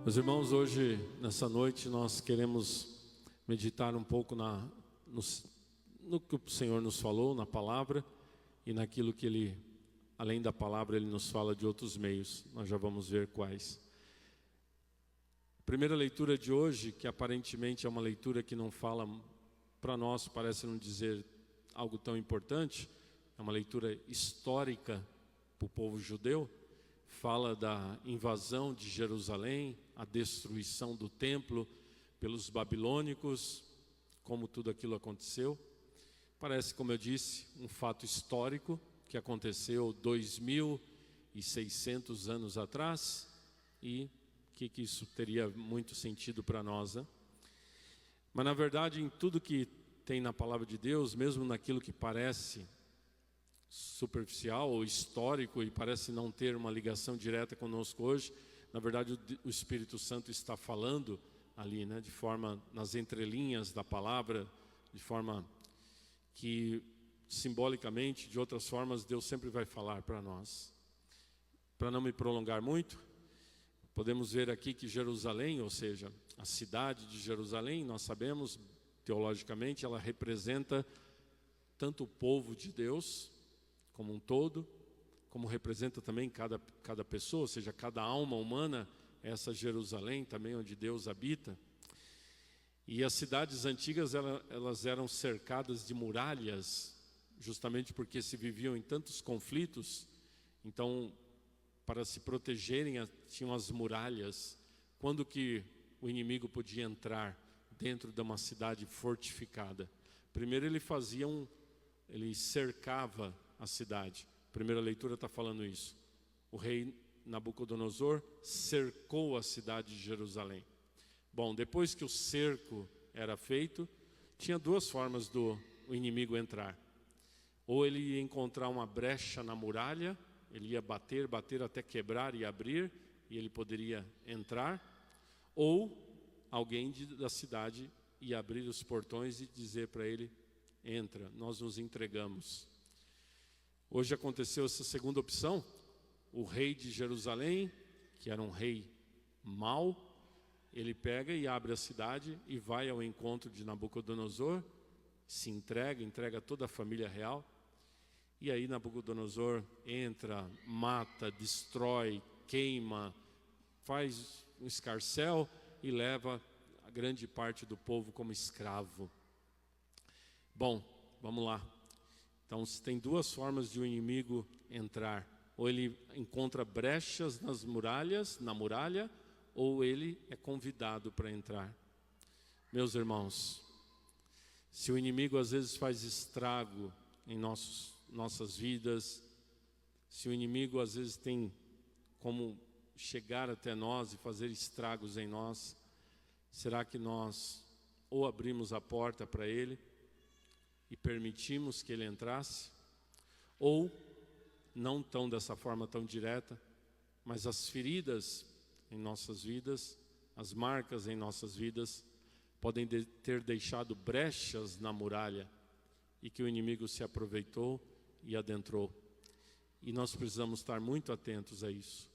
Meus irmãos, hoje, nessa noite, nós queremos meditar um pouco no que o Senhor nos falou, na palavra, e naquilo que Ele, além da palavra, Ele nos fala de outros meios. Nós já vamos ver quais. A primeira leitura de hoje, que aparentemente é uma leitura que não fala, para nós, parece não dizer algo tão importante, é uma leitura histórica para o povo judeu. Fala da invasão de Jerusalém, a destruição do templo pelos babilônicos, como tudo aquilo aconteceu. Parece, como eu disse, um fato histórico que aconteceu 2600 anos atrás e que isso teria muito sentido para nós, né? Mas na verdade, em tudo que tem na palavra de Deus, mesmo naquilo que parece superficial ou histórico e parece não ter uma ligação direta conosco hoje, na verdade o Espírito Santo está falando ali, né, de forma nas entrelinhas da palavra, de forma que simbolicamente, de outras formas, Deus sempre vai falar para nós. Para não me prolongar muito, podemos ver aqui que Jerusalém, ou seja, a cidade de Jerusalém, nós sabemos, teologicamente, ela representa tanto o povo de Deus como um todo, como representa também cada pessoa, ou seja, cada alma humana, essa Jerusalém também onde Deus habita. E as cidades antigas, elas eram cercadas de muralhas, justamente porque se viviam em tantos conflitos. Então, para se protegerem, tinham as muralhas. Quando que o inimigo podia entrar dentro de uma cidade fortificada? Primeiro ele cercava a cidade. A primeira leitura está falando isso. O rei Nabucodonosor cercou a cidade de Jerusalém. Bom, depois que o cerco era feito, tinha duas formas do inimigo entrar. Ou ele ia encontrar uma brecha na muralha, ele ia bater até quebrar e abrir, e ele poderia entrar. Ou alguém da cidade ia abrir os portões e dizer para ele: entra, nós nos entregamos. Hoje aconteceu essa segunda opção. O rei de Jerusalém, que era um rei mau, ele pega e abre a cidade e vai ao encontro de Nabucodonosor, se entrega toda a família real. E aí Nabucodonosor entra, mata, destrói, queima, faz um escarcéu e leva a grande parte do povo como escravo. Bom, vamos lá. Então, tem duas formas de um inimigo entrar. Ou ele encontra brechas na muralha, ou ele é convidado para entrar. Meus irmãos, se o inimigo às vezes faz estrago em nossas vidas, se o inimigo às vezes tem como chegar até nós e fazer estragos em nós, será que nós ou abrimos a porta para ele e permitimos que ele entrasse, ou não tão dessa forma tão direta, mas as feridas em nossas vidas, as marcas em nossas vidas, podem ter deixado brechas na muralha e que o inimigo se aproveitou e adentrou. E nós precisamos estar muito atentos a isso.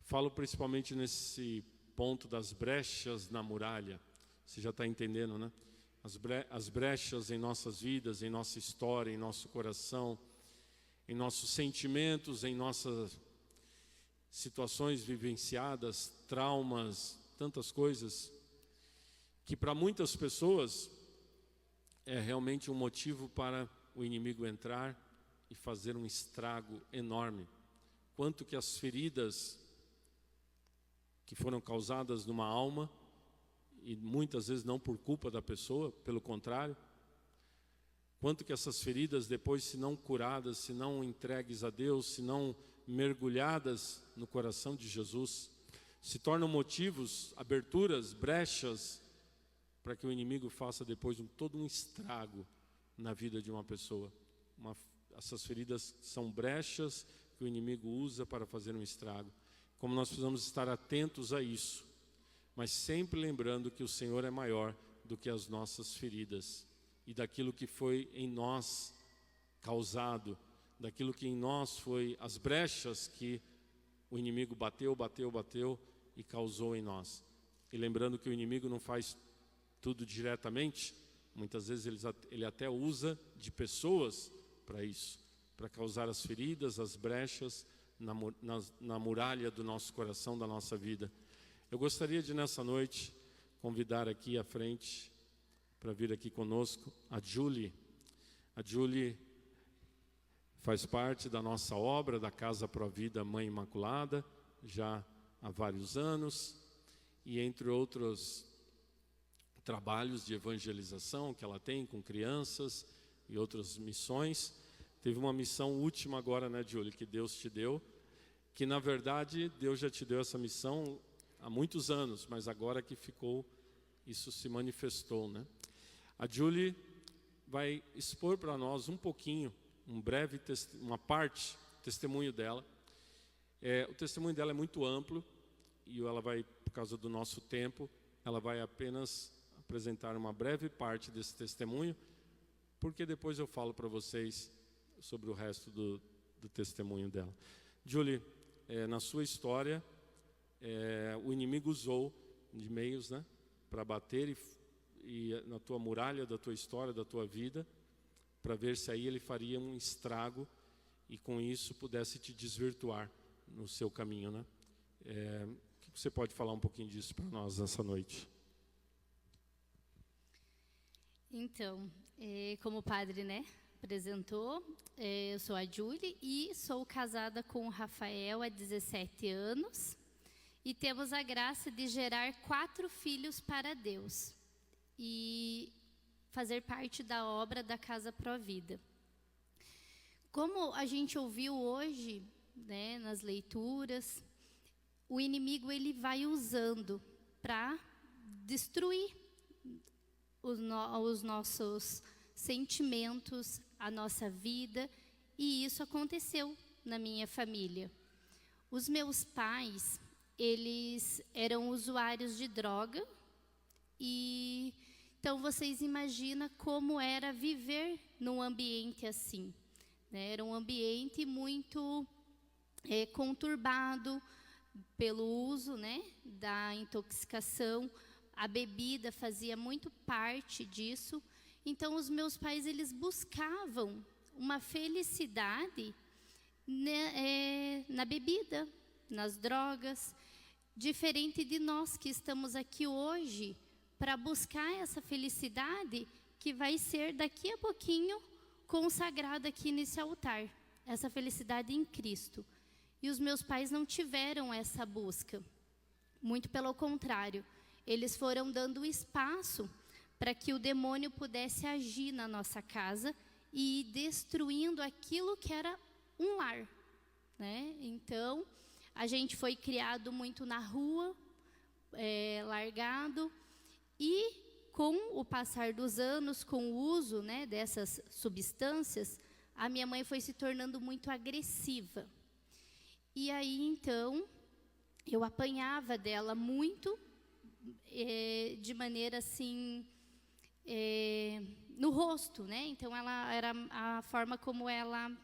Falo principalmente nesse ponto das brechas na muralha. Você já está entendendo, né? As brechas em nossas vidas, em nossa história, em nosso coração, em nossos sentimentos, em nossas situações vivenciadas, traumas, tantas coisas, que para muitas pessoas é realmente um motivo para o inimigo entrar e fazer um estrago enorme. Quanto que as feridas que foram causadas numa alma, e muitas vezes não por culpa da pessoa, pelo contrário, quanto que essas feridas depois, se não curadas, se não entregues a Deus, se não mergulhadas no coração de Jesus, se tornam motivos, aberturas, brechas, para que o inimigo faça depois todo um estrago na vida de uma pessoa. Essas feridas são brechas que o inimigo usa para fazer um estrago. Como nós precisamos estar atentos a isso, mas sempre lembrando que o Senhor é maior do que as nossas feridas e daquilo que foi em nós causado, daquilo que em nós foi as brechas que o inimigo bateu e causou em nós. E lembrando que o inimigo não faz tudo diretamente, muitas vezes ele até usa de pessoas para isso, para causar as feridas, as brechas na muralha do nosso coração, da nossa vida. Eu gostaria de nessa noite convidar aqui à frente, para vir aqui conosco, a Julie. A Julie faz parte da nossa obra da Casa Pro Vida Mãe Imaculada, já há vários anos, e entre outros trabalhos de evangelização que ela tem com crianças e outras missões. Teve uma missão última agora, né, Julie, que Deus te deu, que na verdade Deus já te deu essa missão há muitos anos, mas agora que ficou, isso se manifestou, né? A Julie vai expor para nós um pouquinho, uma parte do testemunho dela. O testemunho dela é muito amplo e ela vai, por causa do nosso tempo, ela vai apenas apresentar uma breve parte desse testemunho, porque depois eu falo para vocês sobre o resto do testemunho dela. Julie, na sua história, o inimigo usou de meios, né, para bater e na tua muralha da tua história, da tua vida, para ver se aí ele faria um estrago e com isso pudesse te desvirtuar no seu caminho, né? O que você pode falar um pouquinho disso para nós nessa noite? Então, como o padre, né, apresentou, eu sou a Julie e sou casada com o Rafael há 17 anos e temos a graça de gerar 4 filhos para Deus e fazer parte da obra da Casa Pro Vida. Como a gente ouviu hoje, né, nas leituras, o inimigo ele vai usando para destruir os nossos sentimentos, a nossa vida, e isso aconteceu na minha família. Os meus pais, eles eram usuários de droga, e então vocês imaginam como era viver num ambiente assim, né? Era um ambiente muito conturbado pelo uso, né, da intoxicação. A bebida fazia muito parte disso. Então os meus pais eles buscavam uma felicidade, né, na bebida, nas drogas, diferente de nós que estamos aqui hoje para buscar essa felicidade que vai ser daqui a pouquinho consagrada aqui nesse altar, essa felicidade em Cristo. E os meus pais não tiveram essa busca, muito pelo contrário, eles foram dando espaço para que o demônio pudesse agir na nossa casa e ir destruindo aquilo que era um lar, né? Então, a gente foi criado muito na rua, largado, e com o passar dos anos, com o uso, né, dessas substâncias, a minha mãe foi se tornando muito agressiva. E aí, então, eu apanhava dela muito, de maneira assim, no rosto, né? Então, ela era a forma como ela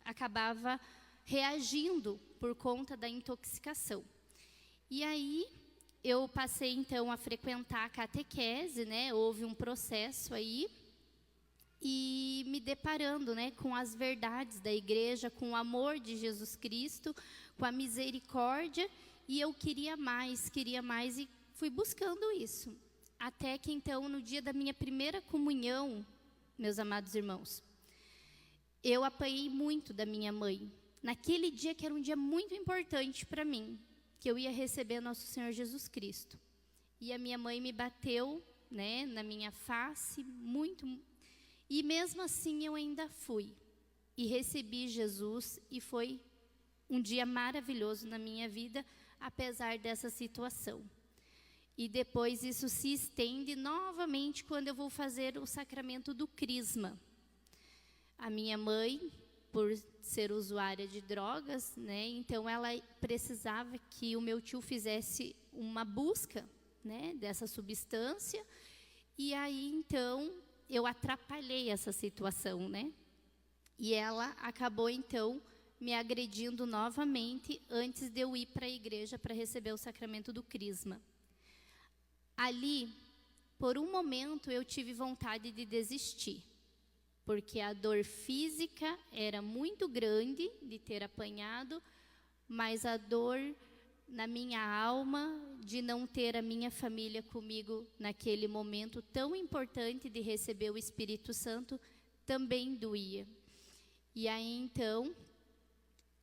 acabava reagindo por conta da intoxicação. E aí, eu passei, então, a frequentar a catequese, né? Houve um processo aí, e me deparando, né, com as verdades da igreja, com o amor de Jesus Cristo, com a misericórdia, e eu queria mais, e fui buscando isso. Até que, então, no dia da minha primeira comunhão, meus amados irmãos, eu apanhei muito da minha mãe. Naquele dia que era um dia muito importante para mim, que eu ia receber nosso Senhor Jesus Cristo. E a minha mãe me bateu, né, na minha face, muito. E mesmo assim eu ainda fui. E recebi Jesus e foi um dia maravilhoso na minha vida, apesar dessa situação. E depois isso se estende novamente quando eu vou fazer o sacramento do crisma. A minha mãe, por ser usuária de drogas, né, então ela precisava que o meu tio fizesse uma busca, né, dessa substância, e aí então eu atrapalhei essa situação, né, e ela acabou então me agredindo novamente antes de eu ir para a igreja para receber o sacramento do crisma. Ali, por um momento, eu tive vontade de desistir, porque a dor física era muito grande de ter apanhado, mas a dor na minha alma de não ter a minha família comigo naquele momento tão importante de receber o Espírito Santo também doía. E aí então,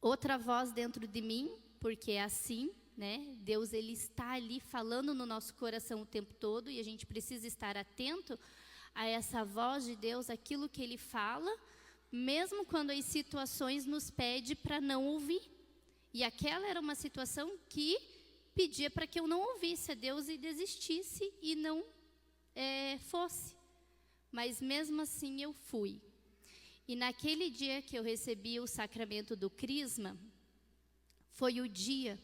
outra voz dentro de mim, porque é assim, né? Deus, ele está ali falando no nosso coração o tempo todo e a gente precisa estar atento a essa voz de Deus, aquilo que ele fala, mesmo quando as situações nos pedem para não ouvir. E aquela era uma situação que pedia para que eu não ouvisse a Deus e desistisse e não fosse. Mas mesmo assim eu fui. E naquele dia que eu recebi o sacramento do crisma, foi o dia,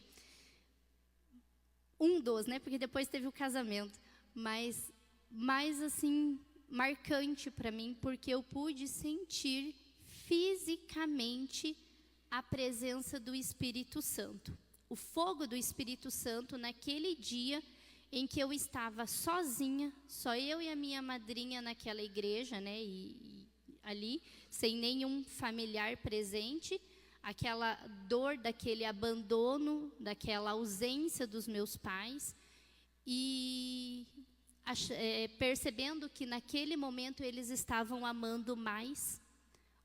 né? Porque depois teve o casamento, mas mais assim, marcante para mim, porque eu pude sentir fisicamente a presença do Espírito Santo. O fogo do Espírito Santo naquele dia em que eu estava sozinha, só eu e a minha madrinha naquela igreja, né? E ali, sem nenhum familiar presente, aquela dor daquele abandono, daquela ausência dos meus pais, e percebendo que naquele momento eles estavam amando mais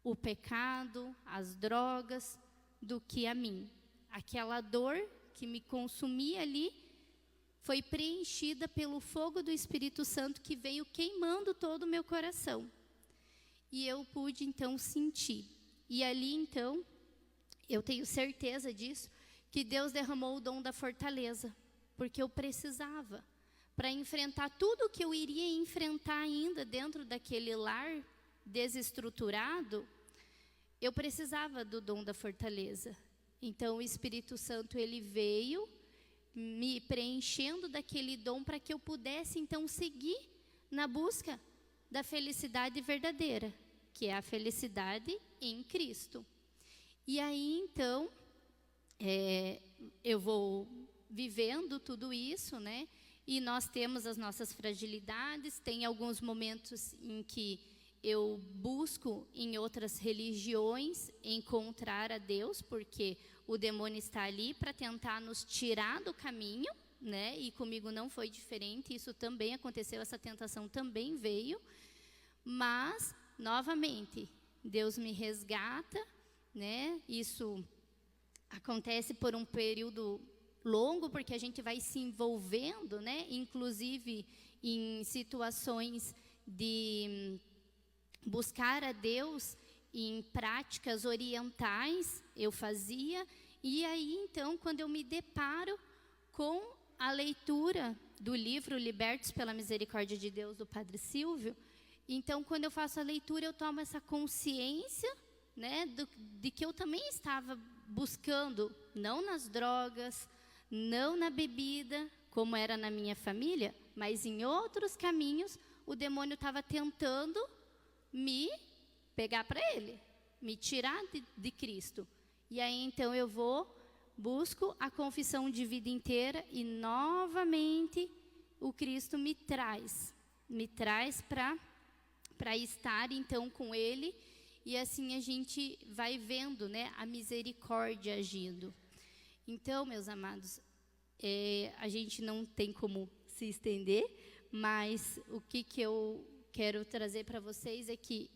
o pecado, as drogas, do que a mim. Aquela dor que me consumia ali foi preenchida pelo fogo do Espírito Santo que veio queimando todo o meu coração. E eu pude então sentir. E ali então, eu tenho certeza disso, que Deus derramou o dom da fortaleza, porque eu precisava, para enfrentar tudo o que eu iria enfrentar ainda dentro daquele lar desestruturado, eu precisava do dom da fortaleza. Então o Espírito Santo, ele veio me preenchendo daquele dom para que eu pudesse então seguir na busca da felicidade verdadeira, que é a felicidade em Cristo. E aí então, eu vou vivendo tudo isso, né? E nós temos as nossas fragilidades, tem alguns momentos em que eu busco em outras religiões encontrar a Deus, porque o demônio está ali para tentar nos tirar do caminho, né? E comigo não foi diferente, isso também aconteceu, essa tentação também veio, mas, novamente, Deus me resgata, né? Isso acontece por um período longo, porque a gente vai se envolvendo, né? Inclusive em situações de buscar a Deus em práticas orientais, eu fazia, e aí então, quando eu me deparo com a leitura do livro Libertos pela Misericórdia de Deus, do Padre Silvio, então, quando eu faço a leitura, eu tomo essa consciência, né, de que eu também estava buscando, não nas drogas, não na bebida, como era na minha família, mas em outros caminhos, o demônio estava tentando me pegar para ele, me tirar de Cristo. E aí, então, eu busco a confissão de vida inteira e, novamente, o Cristo me traz para estar, então, com Ele. E assim a gente vai vendo, né, a misericórdia agindo. Então, meus amados, a gente não tem como se estender, mas o que eu quero trazer para vocês é que,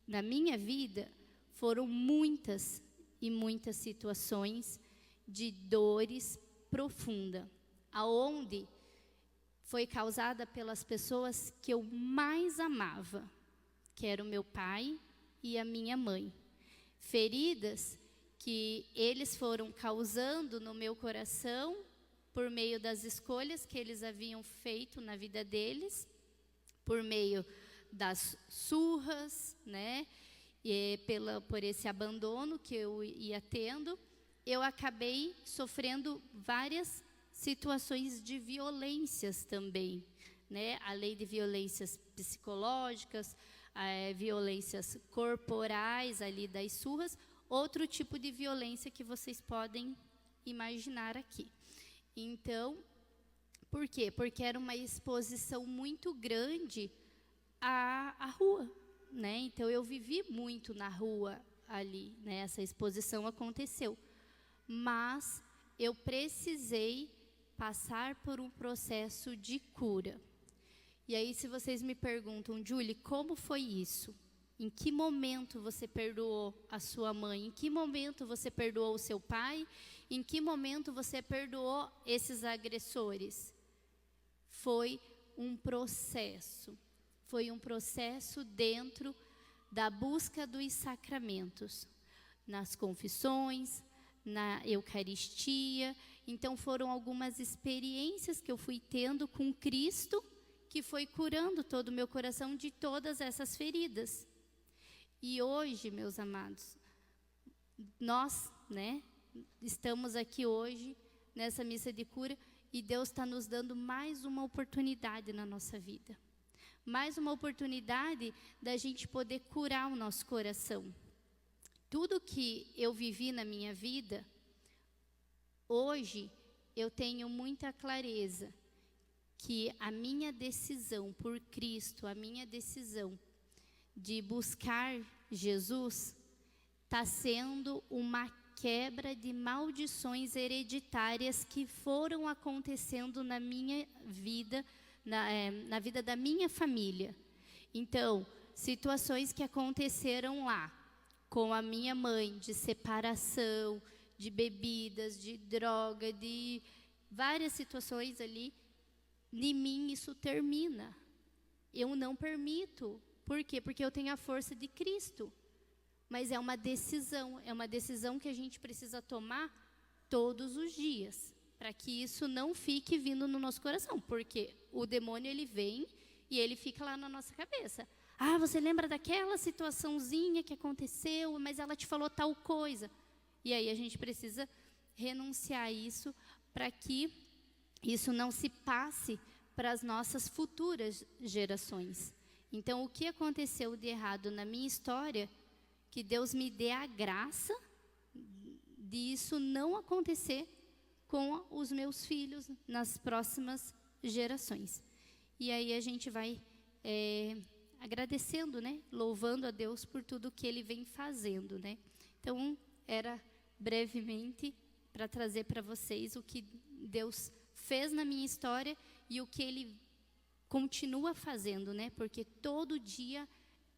na minha vida, foram muitas e muitas situações de dores profundas, aonde foi causada pelas pessoas que eu mais amava, que era o meu pai e a minha mãe. Feridas que eles foram causando no meu coração por meio das escolhas que eles haviam feito na vida deles, por meio das surras, né? E por esse abandono que eu ia tendo, eu acabei sofrendo várias situações de violências também, né? Além de violências psicológicas, violências corporais ali das surras, outro tipo de violência que vocês podem imaginar aqui. Então, por quê? Porque era uma exposição muito grande à rua, né? Então, eu vivi muito na rua ali, né? Essa exposição aconteceu. Mas eu precisei passar por um processo de cura. E aí, se vocês me perguntam, Julie, como foi isso? Em que momento você perdoou a sua mãe? Em que momento você perdoou o seu pai? Em que momento você perdoou esses agressores? Foi um processo. Foi um processo dentro da busca dos sacramentos, nas confissões, na Eucaristia. Então, foram algumas experiências que eu fui tendo com Cristo, que foi curando todo o meu coração de todas essas feridas. E hoje, meus amados, nós, né, estamos aqui hoje, nessa missa de cura, e Deus está nos dando mais uma oportunidade na nossa vida. Mais uma oportunidade da gente poder curar o nosso coração. Tudo que eu vivi na minha vida, hoje eu tenho muita clareza que a minha decisão por Cristo, a minha decisão de buscar Jesus, está sendo uma quebra de maldições hereditárias que foram acontecendo na minha vida, na vida da minha família. Então, situações que aconteceram lá, com a minha mãe, de separação, de bebidas, de droga, de várias situações ali, em mim isso termina. Eu não permito. Por quê? Porque eu tenho a força de Cristo. Mas é uma decisão que a gente precisa tomar todos os dias, para que isso não fique vindo no nosso coração, porque o demônio, ele vem e ele fica lá na nossa cabeça. Ah, você lembra daquela situaçãozinha que aconteceu, mas ela te falou tal coisa. E aí a gente precisa renunciar a isso, para que isso não se passe para as nossas futuras gerações. Então, o que aconteceu de errado na minha história, que Deus me dê a graça de isso não acontecer com os meus filhos nas próximas gerações. E aí a gente vai agradecendo, né? Louvando a Deus por tudo que Ele vem fazendo, né? Então, era brevemente para trazer para vocês o que Deus fez na minha história e o que Ele continua fazendo, né? Porque todo dia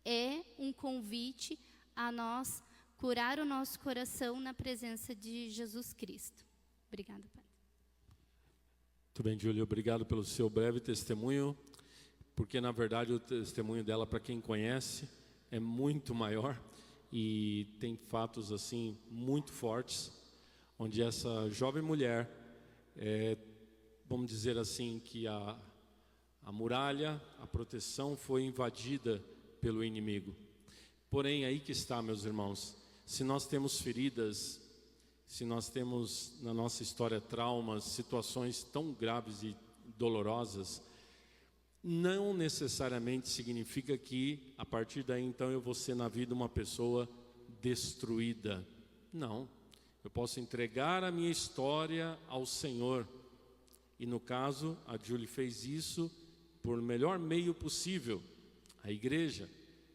é um convite a nós curar o nosso coração na presença de Jesus Cristo. Obrigada, Pai. Muito bem, Júlia, obrigado pelo seu breve testemunho, porque na verdade o testemunho dela, para quem conhece, é muito maior e tem fatos assim muito fortes, onde essa jovem mulher, vamos dizer assim, que a muralha, a proteção foi invadida pelo inimigo. Porém, aí que está, meus irmãos, se nós temos feridas, se nós temos na nossa história traumas, situações tão graves e dolorosas, não necessariamente significa que a partir daí então eu vou ser na vida uma pessoa destruída. Não, eu posso entregar a minha história ao Senhor. E no caso, a Julie fez isso por melhor meio possível, a igreja,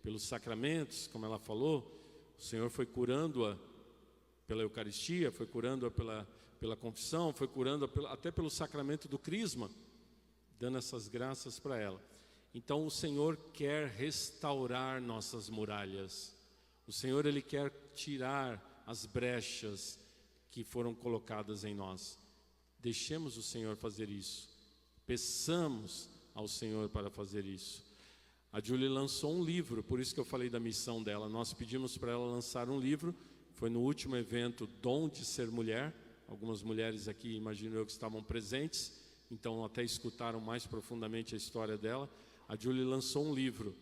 pelos sacramentos, como ela falou. O Senhor foi curando-a pela Eucaristia, foi curando-a pela confissão, foi curando-a até pelo sacramento do crisma, dando essas graças para ela. Então o Senhor quer restaurar nossas muralhas. O Senhor, Ele quer tirar as brechas que foram colocadas em nós. Deixemos o Senhor fazer isso. Peçamos ao Senhor para fazer isso. A Julie lançou um livro, por isso que eu falei da missão dela. Nós pedimos para ela lançar um livro. Foi no último evento Dom de Ser Mulher. Algumas mulheres aqui, imagino eu, que estavam presentes, então até escutaram mais profundamente a história dela. A Julie lançou um livro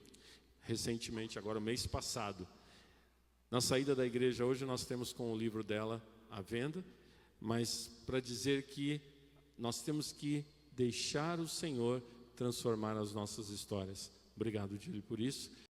recentemente, agora mês passado. Na saída da igreja hoje nós temos com o livro dela à venda, mas para dizer que nós temos que deixar o Senhor transformar as nossas histórias. Obrigado, Julie, por isso.